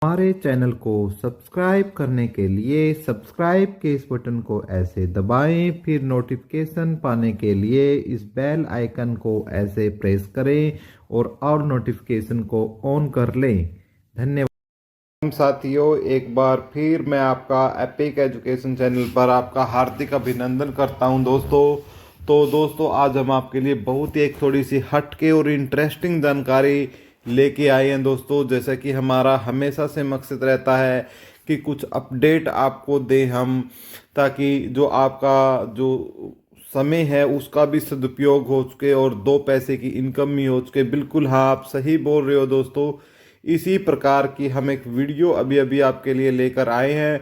हमारे चैनल को सब्सक्राइब करने के लिए सब्सक्राइब के इस बटन को ऐसे दबाएं, फिर नोटिफिकेशन पाने के लिए इस बेल आइकन को ऐसे प्रेस करें और नोटिफिकेशन को ऑन कर लें। धन्यवाद साथियों, एक बार फिर मैं आपका एपिक एजुकेशन चैनल पर आपका हार्दिक अभिनंदन करता हूं दोस्तों आज हम आपके लिए बहुत ही एक थोड़ी सी हटके और इंटरेस्टिंग जानकारी लेके आए हैं दोस्तों। जैसा कि हमारा हमेशा से मकसद रहता है कि कुछ अपडेट आपको दें हम, ताकि जो आपका जो समय है उसका भी सदुपयोग हो सके और दो पैसे की इनकम भी हो सके। बिल्कुल हाँ, आप सही बोल रहे हो दोस्तों। इसी प्रकार की हम एक वीडियो अभी अभी आपके लिए लेकर आए हैं,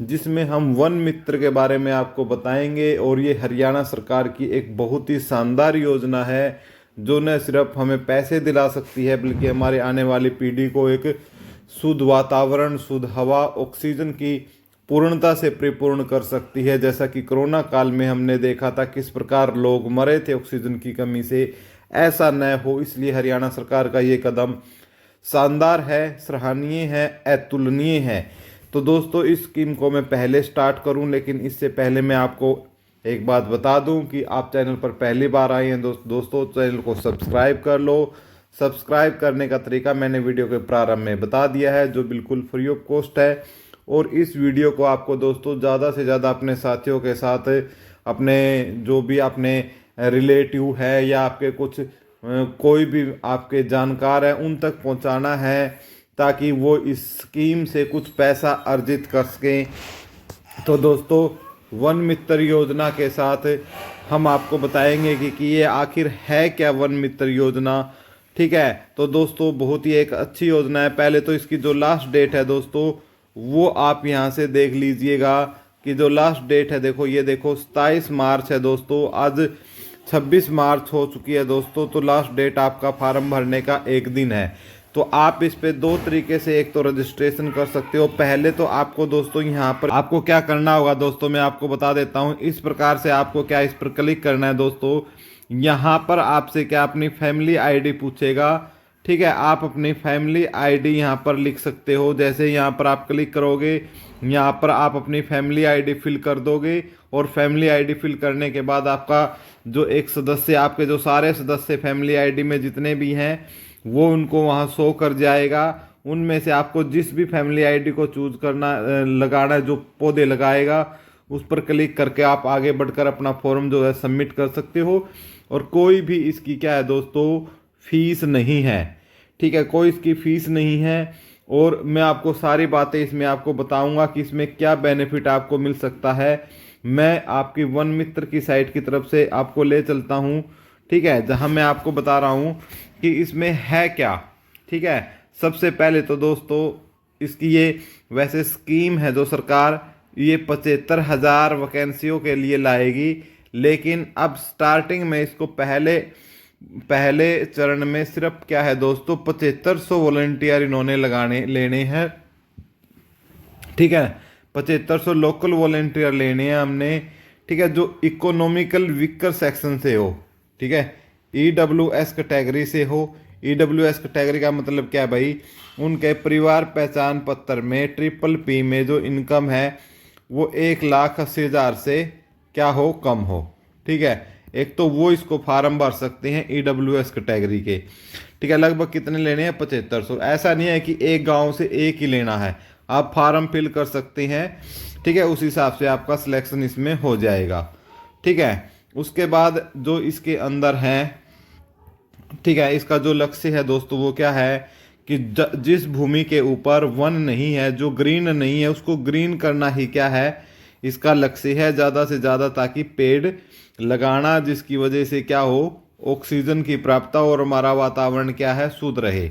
जिसमें हम वन मित्र के बारे में आपको बताएंगे। और ये हरियाणा सरकार की एक बहुत ही शानदार योजना है, जो न सिर्फ हमें पैसे दिला सकती है बल्कि हमारे आने वाली पीढ़ी को एक शुद्ध वातावरण, शुद्ध हवा, ऑक्सीजन की पूर्णता से परिपूर्ण कर सकती है। जैसा कि कोरोना काल में हमने देखा था किस प्रकार लोग मरे थे ऑक्सीजन की कमी से, ऐसा न हो, इसलिए हरियाणा सरकार का ये कदम शानदार है, सराहनीय है, अतुलनीय है। तो दोस्तों इस स्कीम को मैं पहले स्टार्ट करूं, लेकिन इससे पहले मैं आपको एक बात बता दूं कि आप चैनल पर पहली बार आए हैं दोस्तों चैनल को सब्सक्राइब कर लो। सब्सक्राइब करने का तरीका मैंने वीडियो के प्रारंभ में बता दिया है, जो बिल्कुल फ्री ऑफ कॉस्ट है। और इस वीडियो को आपको दोस्तों ज़्यादा से ज़्यादा अपने साथियों के साथ, अपने जो भी अपने रिलेटिव है या आपके कुछ कोई भी आपके जानकार है उन तक पहुंचाना है, ताकि वो इस स्कीम से कुछ पैसा अर्जित कर सकें। तो दोस्तों वन मित्र योजना के साथ हम आपको बताएंगे कि ये आखिर है क्या वन मित्र योजना। ठीक है, तो दोस्तों बहुत ही एक अच्छी योजना है। पहले तो इसकी जो लास्ट डेट है दोस्तों, वो आप यहाँ से देख लीजिएगा कि जो लास्ट डेट है, देखो ये देखो 27 मार्च है दोस्तों। आज 26 मार्च हो चुकी है दोस्तों। तो लास्ट डेट आपका फार्म भरने का एक दिन है। तो आप इस पे दो तरीके से एक तो रजिस्ट्रेशन कर सकते हो। पहले तो आपको दोस्तों यहाँ पर आपको क्या करना होगा दोस्तों, मैं आपको बता देता हूँ। इस प्रकार से आपको क्या इस पर क्लिक करना है दोस्तों। यहाँ पर आपसे क्या अपनी फैमिली आईडी पूछेगा। ठीक है, आप अपनी फैमिली आईडी यहाँ पर लिख सकते हो। जैसे यहाँ पर आप क्लिक करोगे, यहाँ पर आप अपनी फैमिली आईडी फिल कर दोगे। और फैमिली आईडी फिल करने के बाद आपका जो एक सदस्य, आपके जो सारे सदस्य फैमिली आईडी में जितने भी हैं, वो उनको वहाँ शो कर जाएगा। उनमें से आपको जिस भी फैमिली आईडी को चूज करना लगाना, जो पौधे लगाएगा, उस पर क्लिक करके आप आगे बढ़कर अपना फॉर्म जो है सबमिट कर सकते हो। और कोई भी इसकी क्या है दोस्तों, फीस नहीं है। ठीक है, कोई इसकी फीस नहीं है। और मैं आपको सारी बातें इसमें आपको बताऊंगा कि इसमें क्या बेनिफिट आपको मिल सकता है। मैं आपकी वन मित्र की साइट की तरफ से आपको ले चलता हूं। ठीक है, जहां मैं आपको बता रहा हूं कि इसमें है क्या। ठीक है, सबसे पहले तो दोस्तों इसकी ये वैसे स्कीम है जो सरकार ये 75,000 वैकेंसियों के लिए लाएगी। लेकिन अब स्टार्टिंग में इसको पहले चरण में सिर्फ क्या है दोस्तों, 7500 वॉलंटियर इन्होंने लेने हैं। ठीक है, 7500 लोकल वॉलंटियर लेने हैं हमने। ठीक है, जो इकोनॉमिकल वीकर सेक्शन से हो। ठीक है, EWS कैटेगरी से हो। EWS कैटेगरी का मतलब क्या है भाई, उनके परिवार पहचान पत्र में PPP में जो इनकम है वो 1,80,000 से क्या हो, कम हो। ठीक है, एक तो वो इसको फार्म भर सकते हैं EWS कैटेगरी के। ठीक है, लगभग कितने लेने हैं, 7500। ऐसा नहीं है कि एक गांव से एक ही लेना है, आप फार्म फिल कर सकते हैं। ठीक है, उस हिसाब से आपका सिलेक्शन इसमें हो जाएगा। ठीक है, उसके बाद जो इसके अंदर है, ठीक है, इसका जो लक्ष्य है दोस्तों वो क्या है कि जिस भूमि के ऊपर वन नहीं है, जो ग्रीन नहीं है, उसको ग्रीन करना ही क्या है इसका लक्ष्य है ज़्यादा से ज़्यादा, ताकि पेड़ लगाना, जिसकी वजह से क्या हो, ऑक्सीजन की प्राप्तता और हमारा वातावरण क्या है, शुद्ध रहे।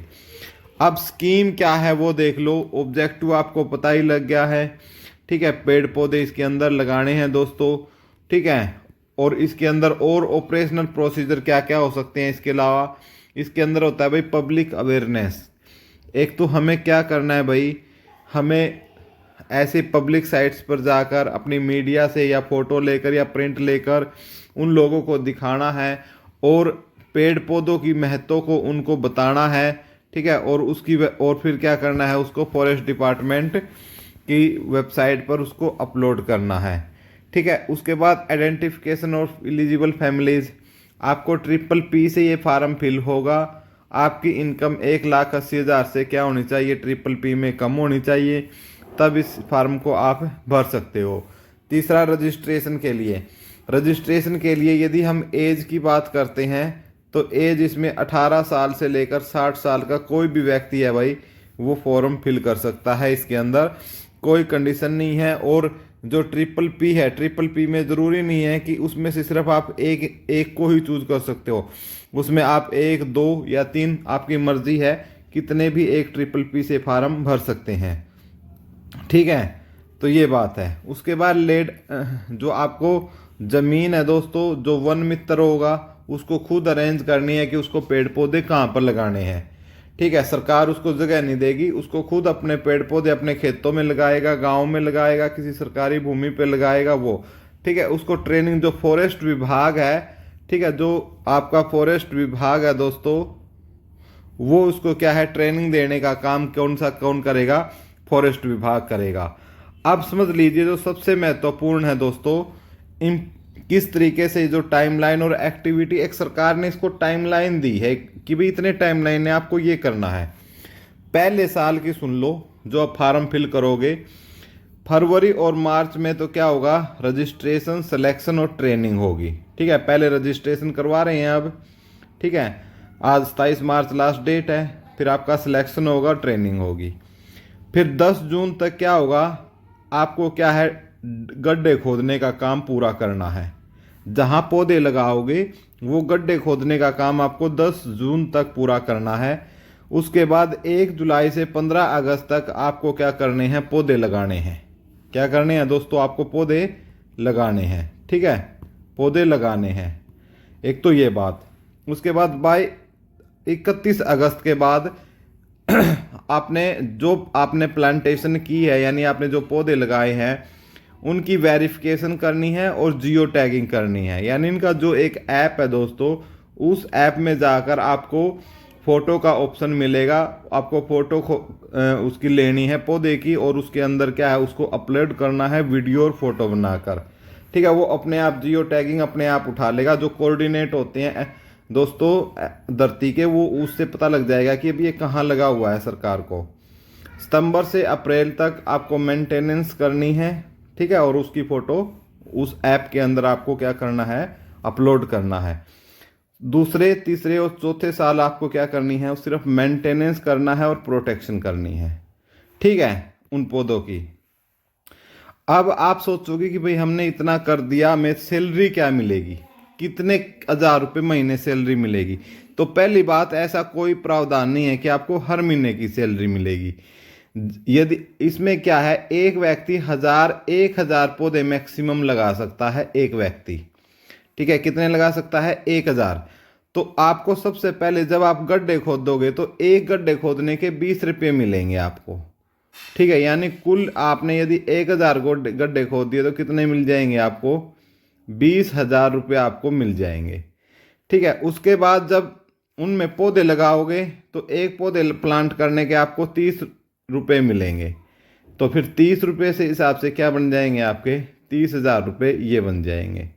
अब स्कीम क्या है वो देख लो। ऑब्जेक्टिव आपको पता ही लग गया है। ठीक है, पेड़ पौधे इसके अंदर लगाने हैं दोस्तों। ठीक है, और इसके अंदर और ऑपरेशनल प्रोसीजर क्या क्या हो सकते हैं इसके अलावा, इसके अंदर होता है भाई पब्लिक अवेयरनेस। एक तो हमें क्या करना है भाई, हमें ऐसे पब्लिक साइट्स पर जाकर अपनी मीडिया से या फोटो लेकर या प्रिंट लेकर उन लोगों को दिखाना है और पेड़ पौधों की महत्व को उनको बताना है। ठीक है, और और फिर क्या करना है, उसको फॉरेस्ट डिपार्टमेंट की वेबसाइट पर उसको अपलोड करना है। ठीक है, उसके बाद आइडेंटिफिकेशन ऑफ एलिजिबल फैमिलीज, आपको ट्रिपल पी से ये फार्म फिल होगा। आपकी इनकम 1,80,000 से क्या होनी चाहिए, ट्रिपल पी में कम होनी चाहिए, तब इस फार्म को आप भर सकते हो। तीसरा, रजिस्ट्रेशन के लिए। रजिस्ट्रेशन के लिए यदि हम एज की बात करते हैं तो एज इसमें 18 साल से लेकर 60 साल का कोई भी व्यक्ति है भाई, वो फॉर्म फिल कर सकता है। इसके अंदर कोई कंडीशन नहीं है। और जो ट्रिपल पी है, ट्रिपल पी में ज़रूरी नहीं है कि उसमें से सिर्फ आप एक को ही चूज कर सकते हो, उसमें आप 1, 2 या 3 आपकी मर्जी है, कितने भी एक ट्रिपल पी से फार्म भर सकते हैं। ठीक है, तो ये बात है। उसके बाद जो आपको ज़मीन है दोस्तों, जो वन मित्र होगा उसको खुद अरेंज करनी है कि उसको पेड़ पौधे कहाँ पर लगाने हैं। ठीक है, सरकार उसको जगह नहीं देगी, उसको खुद अपने पेड़ पौधे अपने खेतों में लगाएगा, गांव में लगाएगा, किसी सरकारी भूमि पे लगाएगा वो। ठीक है, उसको ट्रेनिंग जो फॉरेस्ट विभाग है, ठीक है, जो आपका फॉरेस्ट विभाग है दोस्तों, वो उसको क्या है, ट्रेनिंग देने का काम कौन करेगा, फॉरेस्ट विभाग करेगा। अब समझ लीजिए जो सबसे महत्वपूर्ण है दोस्तों, किस तरीके से जो टाइमलाइन और एक्टिविटी, एक सरकार ने इसको टाइमलाइन दी है कि भाई इतने टाइमलाइन में आपको ये करना है। पहले साल की सुन लो, जो आप फार्म फिल करोगे फरवरी और मार्च में, तो क्या होगा, रजिस्ट्रेशन, सिलेक्शन और ट्रेनिंग होगी। ठीक है, पहले रजिस्ट्रेशन करवा रहे हैं अब। ठीक है, आज 27 मार्च लास्ट डेट है, फिर आपका सिलेक्शन होगा, ट्रेनिंग होगी। फिर 10 जून तक क्या होगा, आपको क्या है, गड्ढे खोदने का काम पूरा करना है। जहां पौधे लगाओगे वो गड्ढे खोदने का काम आपको 10 जून तक पूरा करना है। उसके बाद 1 जुलाई से 15 अगस्त तक आपको क्या करने हैं, पौधे लगाने हैं। क्या करने हैं दोस्तों, आपको पौधे लगाने हैं। ठीक है, पौधे लगाने हैं, एक तो ये बात। उसके बाद बाय 31 अगस्त के बाद आपने प्लांटेशन की है, यानी आपने जो पौधे लगाए हैं उनकी वेरिफिकेशन करनी है और जियो टैगिंग करनी है। यानी इनका जो एक ऐप है दोस्तों, उस ऐप में जाकर आपको फ़ोटो का ऑप्शन मिलेगा, आपको फ़ोटो उसकी लेनी है पौधे की, और उसके अंदर क्या है, उसको अपलोड करना है वीडियो और फोटो बनाकर। ठीक है, वो अपने आप जियो टैगिंग अपने आप उठा लेगा। जो कोऑर्डिनेट होते हैं दोस्तों धरती के, वो उससे पता लग जाएगा कि अभी ये कहाँ लगा हुआ है सरकार को। सितंबर से अप्रैल तक आपको मेंटेनेंस करनी है। ठीक है, और उसकी फ़ोटो उस ऐप के अंदर आपको क्या करना है, अपलोड करना है। दूसरे, तीसरे और चौथे साल आपको क्या करनी है, सिर्फ मेंटेनेंस करना है और प्रोटेक्शन करनी है। ठीक है, उन पौधों की। अब आप सोचोगे कि भाई हमने इतना कर दिया, हमें सैलरी क्या मिलेगी, कितने 1,000 रुपये महीने सैलरी मिलेगी। तो पहली बात, ऐसा कोई प्रावधान नहीं है कि आपको हर महीने की सैलरी मिलेगी। यदि इसमें क्या है, एक व्यक्ति 1,000 पौधे मैक्सिमम लगा सकता है, एक व्यक्ति। ठीक है, कितने लगा सकता है, 1,000। तो आपको सबसे पहले जब आप गड्ढे खोदोगे तो एक गड्ढे खोदने के 20 रुपये मिलेंगे आपको। ठीक है, यानी कुल आपने यदि 1,000 गड्ढे खोद दिए तो कितने मिल जाएंगे आपको, 20,000 रुपये आपको मिल जाएंगे। ठीक है, उसके बाद जब उनमें पौधे लगाओगे तो एक पौधे प्लांट करने के आपको 30 रुपये मिलेंगे। तो फिर 30 रुपये से हिसाब से क्या बन जाएंगे आपके, 30,000 रुपये ये बन जाएंगे।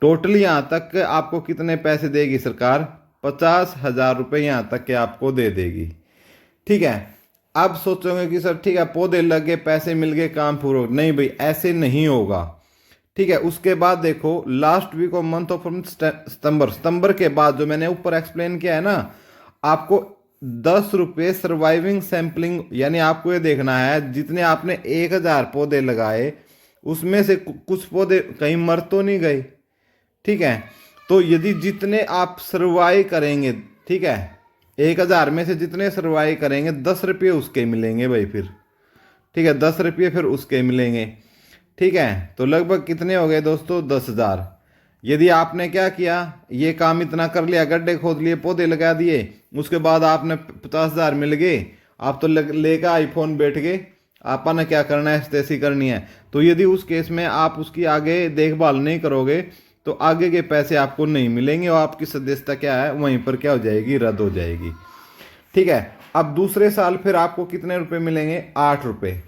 टोटल यहाँ तक आपको कितने पैसे देगी सरकार, 50,000 रुपये यहाँ तक के आपको दे देगी। ठीक है, अब सोचोगे कि सर ठीक है पौधे लगे, पैसे मिल गए, काम पूरा हो। नहीं भाई, ऐसे नहीं होगा। ठीक है, उसके बाद देखो, last week of month of September के बाद जो मैंने ऊपर एक्सप्लेन किया है ना, आपको 10 रुपये सर्वाइविंग सैंपलिंग, यानी आपको ये देखना है जितने आपने 1,000 पौधे लगाए उसमें से कुछ पौधे कहीं मर तो नहीं गए। ठीक है, तो यदि जितने आप सर्वाइव करेंगे, ठीक है, 1,000 में से जितने सर्वाइव करेंगे 10 रुपये उसके मिलेंगे भाई फिर। ठीक है, 10 रुपये फिर उसके मिलेंगे। ठीक है, तो लगभग कितने हो गए दोस्तों, 10,000। यदि आपने क्या किया, ये काम इतना कर लिया, गड्ढे खोद लिए, पौधे लगा दिए, उसके बाद आपने 50,000 मिल गए, आप तो लेकर आईफोन बैठ गए, आपने क्या करना है, ऐसी करनी है। तो यदि उस केस में आप उसकी आगे देखभाल नहीं करोगे तो आगे के पैसे आपको नहीं मिलेंगे और आपकी सदस्यता क्या है, वहीं पर क्या हो जाएगी, रद्द हो जाएगी। ठीक है, अब दूसरे साल फिर आपको कितने रुपए मिलेंगे? 8 रुपए।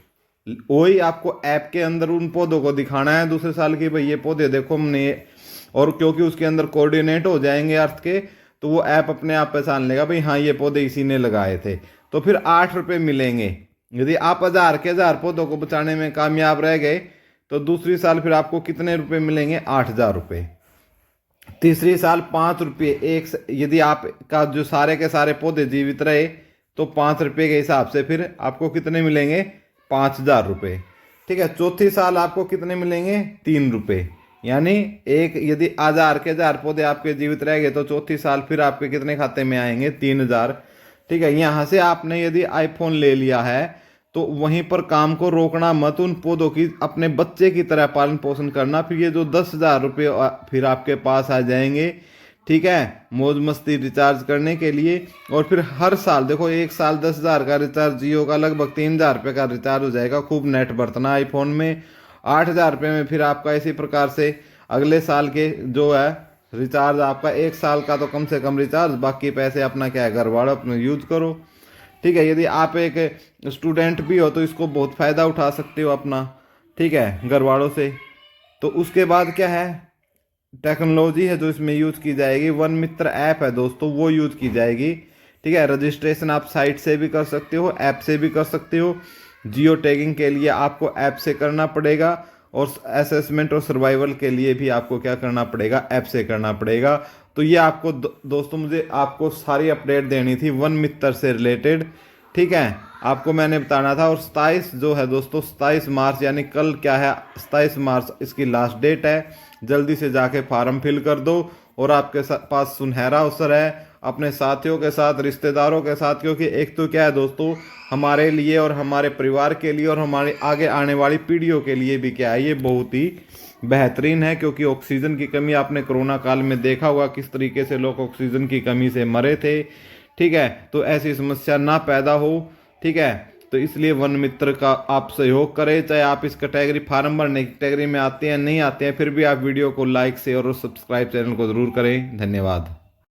वही आपको ऐप के अंदर उन पौधों को दिखाना है दूसरे साल की, भाई ये पौधे देखो हमने, और क्योंकि उसके अंदर कोऑर्डिनेट हो जाएंगे अर्थ के, तो वो ऐप अपने आप पहचान लेगा भाई हाँ ये पौधे इसी ने लगाए थे। तो फिर 8 रुपए मिलेंगे। यदि आप 1000 के 1000 पौधों को बचाने में कामयाब रह गए तो दूसरी साल फिर आपको कितने रुपए मिलेंगे? 8000 रुपये। तीसरी साल 5 रुपये यदि आपका जो सारे के सारे पौधे जीवित रहे तो 5 रुपये के हिसाब से फिर आपको कितने मिलेंगे? 5000 रुपये। ठीक है। चौथी साल आपको कितने मिलेंगे? 3 रुपये। यानी यदि 1000 के 1000 पौधे आपके जीवित रह गए तो चौथी साल फिर आपके कितने खाते में आएंगे? 3000। ठीक है। यहाँ से आपने यदि आईफोन ले लिया है तो वहीं पर काम को रोकना मत, उन पौधों की अपने बच्चे की तरह पालन पोषण करना। फिर ये जो 10,000 रुपये फिर आपके पास आ जाएंगे, ठीक है, मौज मस्ती रिचार्ज करने के लिए। और फिर हर साल देखो, एक साल 10,000 का रिचार्ज जियो का, लगभग 3,000 रुपये का रिचार्ज हो जाएगा। खूब नेट बरतना आईफोन में। 8,000 रुपये में फिर आपका इसी प्रकार से अगले साल के जो है रिचार्ज आपका, एक साल का तो कम से कम रिचार्ज, बाकी पैसे अपना क्या है घर वालों अपने यूज करो। ठीक है। यदि आप एक स्टूडेंट भी हो तो इसको बहुत फ़ायदा उठा सकते हो अपना, ठीक है, घर वालों से। तो उसके बाद क्या है, टेक्नोलॉजी है जो इसमें यूज़ की जाएगी। वन मित्र ऐप है दोस्तों, वो यूज़ की जाएगी। ठीक है। रजिस्ट्रेशन आप साइट से भी कर सकते हो, ऐप से भी कर सकते हो। जियो टैगिंग के लिए आपको ऐप से करना पड़ेगा, और असेसमेंट और सर्वाइवल के लिए भी आपको क्या करना पड़ेगा? ऐप से करना पड़ेगा। तो ये आपको दोस्तों, मुझे आपको सारी अपडेट देनी थी वन मित्र से रिलेटेड। ठीक है। आपको मैंने बताना था। और 27 जो है दोस्तों, 27 मार्च यानी कल क्या है, 27 मार्च इसकी लास्ट डेट है। जल्दी से जाके फॉर्म फिल कर दो, और आपके पास सुनहरा अवसर है अपने साथियों के साथ, रिश्तेदारों के साथ, क्योंकि एक तो क्या है दोस्तों, हमारे लिए और हमारे परिवार के लिए और हमारे आगे आने वाली पीढ़ियों के लिए भी क्या है, ये बहुत ही बेहतरीन है। क्योंकि ऑक्सीजन की कमी आपने कोरोना काल में देखा होगा किस तरीके से लोग ऑक्सीजन की कमी से मरे थे। ठीक है। तो ऐसी समस्या ना पैदा हो। ठीक है। तो इसलिए वन मित्र का आप सहयोग करें, चाहे आप इस कैटेगरी फार्म भरने की कैटेगरी में आते हैं नहीं आते हैं, फिर भी आप वीडियो को लाइक शेयर और सब्सक्राइब चैनल को ज़रूर करें। धन्यवाद।